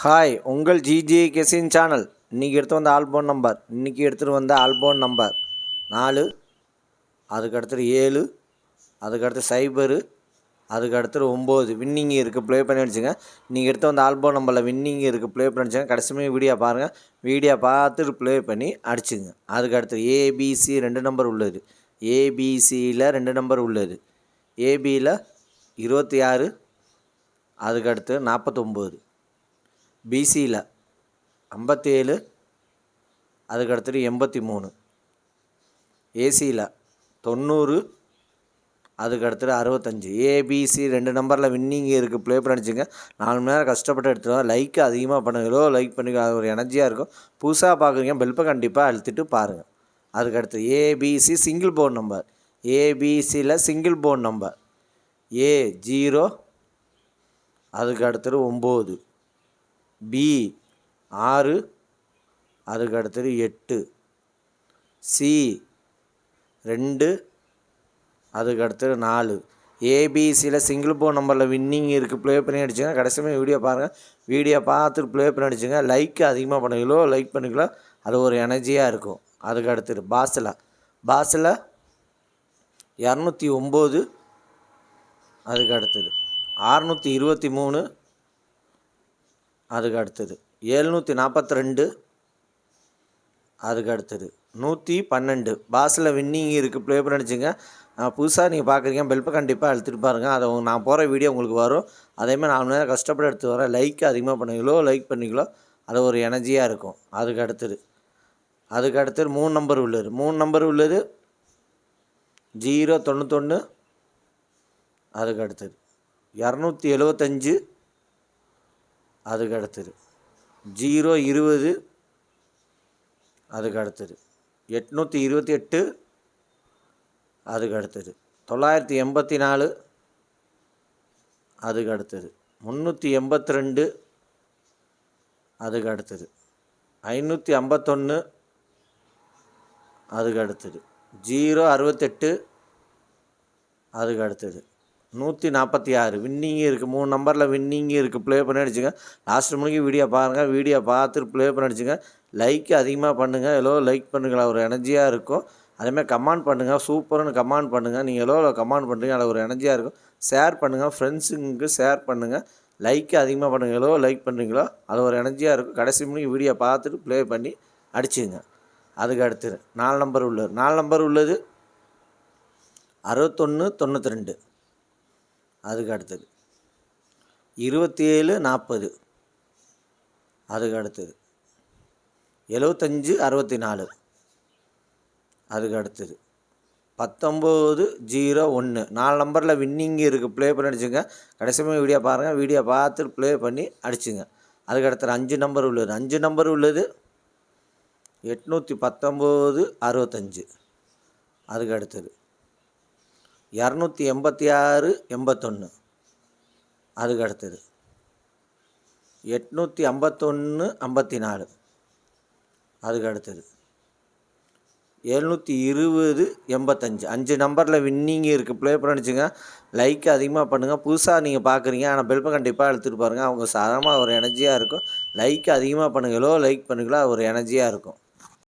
Hi, உங்கள் GJ கெசின் channel. இன்றைக்கி எடுத்து வந்த ஆல்பம் நம்பர் எடுத்துகிட்டு வந்த ஆல்பம் நம்பர் 4, அதுக்கடுத்து 7, அதுக்கடுத்து 0, அதுக்கடுத்து 9 வின்னிங் இருக்குது. ப்ளே பண்ணி அடிச்சுங்க. இன்றைக்கி எடுத்து வந்த ஆல்பம் நம்பரில் வின்னிங் இருக்குது. ப்ளே பண்ணி அடிச்சுங்க. கடைசியுமே வீடியோ பாருங்கள். வீடியோ பார்த்துட்டு ப்ளே பண்ணி அடிச்சுங்க. அதுக்கடுத்து ஏபிசி 2 நம்பர் உள்ளது. ஏபிசியில் 2 நம்பர் உள்ளது. ஏபியில் 26, அதுக்கடுத்து 49, பிசியில் 57, அதுக்கடுத்து 83, ஏசியில் 90, அதுக்கடுத்து 65. ஏபிசி 2 நம்பரில் வின்னிங் இருக்குது. ப்ளே பண்ணி அடிச்சுங்க. 4 மணி நேரம் கஷ்டப்பட்டு எடுத்துருவோம். லைக் அதிகமாக பண்ணுங்களோ, லைக் பண்ணி அது ஒரு எனர்ஜியாக இருக்கும். புதுசாக பார்க்குறீங்க பெல்ப்பை கண்டிப்பாக அழுத்திட்டு பாருங்கள். அதுக்கடுத்து ஏபிசி சிங்கிள் போர்ட் நம்பர். ஏபிசியில் சிங்கிள் போர்ட் நம்பர் A0, அதுக்கடுத்து 9, பி 6, அதுக்கடுத்தது 8, சி 2, அதுக்கடுத்தது 4. ஏபிசியில் சிங்கிள் போர்ட் நம்பரில் வின்னிங் இருக்குது. ப்ளே பண்ணி அடிச்சுங்க. கடைசியுமே வீடியோ பாருங்கள். வீடியோ பார்த்துட்டு ப்ளே பண்ணி அடிச்சுங்க. லைக் அதிகமாக பண்ணுங்களோ, லைக் பண்ணிங்களோ அது ஒரு எனர்ஜியாக இருக்கும். அதுக்கடுத்தது பாஸில் 209, அதுக்கடுத்தது 623, அதுக்கு அடுத்தது 742, அதுக்கு அடுத்தது 112. பாஸில் வின்னிங் இருக்குது. ப்ளே பண்ணி அடிச்சுங்க. புதுசாக நீங்கள் பார்க்குறீங்க பெல்ப்பை கண்டிப்பாக அழுத்திட்டு பாருங்கள். அதை நான் போகிற வீடியோ உங்களுக்கு வரும். அதேமாதிரி 4 மணி நேரம் கஷ்டப்பட்டு எடுத்து வரேன். லைக் அதிகமாக பண்ணுங்களோ, லைக் பண்ணிங்களோ அது ஒரு எனர்ஜியாக இருக்கும். அதுக்கு அடுத்தது 3 நம்பர் உள்ளது. 3 நம்பர் உள்ளது 091, அதுக்கு அடுத்தது 275, அதுக்கு அடுத்தது 020, அதுக்கு அடுத்தது 828, அதுக்கு அடுத்தது 984, அதுக்கு அடுத்தது 382, அதுக்கு அடுத்தது 551, அதுக்கு அடுத்தது 068, அதுக்கு அடுத்தது 146. வின்னிங் இருக்குது. 3 நம்பரில் வின்னிங் இருக்குது. ப்ளே பண்ணி அடிச்சுங்க. லாஸ்ட் மணிக்கு வீடியோ பாருங்கள். வீடியோ பார்த்துட்டு ப்ளே பண்ணி அடிச்சுங்க. லைக் அதிகமாக பண்ணுங்கள். எவ்வளோ லைக் பண்ணுங்களா ஒரு எனர்ஜியாக இருக்கும். அதேமாதிரி கமெண்ட் பண்ணுங்கள். சூப்பர்னு கமெண்ட் பண்ணுங்கள். நீங்கள் எவ்வளோ கமெண்ட் பண்ணுறீங்க அதில் ஒரு எனர்ஜியாக இருக்கும். ஷேர் பண்ணுங்கள். ஃப்ரெண்ட்ஸுங்களுக்கு ஷேர் பண்ணுங்கள். லைக் அதிகமாக பண்ணுங்கள். எவ்வளோ லைக் பண்ணுறீங்களோ அது ஒரு எனர்ஜியாக இருக்கும். கடைசி மணிக்கு வீடியோ பார்த்துட்டு ப்ளே பண்ணி அடிச்சுங்க. அதுக்கு அடுத்தது 4 நம்பர் உள்ளது. 4 நம்பர் உள்ளது 6192, அதுக்கு அடுத்தது 2740, அதுக்கு அடுத்தது 7564, அதுக்கு அடுத்தது 1901. 4 நம்பரில் வின்னிங் இருக்குது. ப்ளே பண்ணி அடிச்சுங்க. கடைசியாக வீடியோ பாருங்கள். வீடியோ பார்த்துட்டு ப்ளே பண்ணி அடிச்சுங்க. அதுக்கு அடுத்தது 5 நம்பர் உள்ளது. 5 நம்பர் உள்ளது 81965, அதுக்கு அடுத்தது 28681, அதுக்கு அடுத்தது 85154, அதுக்கு அடுத்தது 72085. 5 நம்பரில் வின்னிங் இருக்குது. ப்ளே பண்ணி அடிச்சுங்க. லைக் அதிகமாக பண்ணுங்கள். புதுசாக நீங்கள் பார்க்குறீங்க ஆனால் பெல்ப்பை கண்டிப்பாக எடுத்துகிட்டு பாருங்கள். அவங்க சாதாரணமாக ஒரு எனர்ஜியாக இருக்கும். லைக் அதிகமாக பண்ணுங்களோ, லைக் பண்ணுங்களோ ஒரு எனர்ஜியாக இருக்கும்.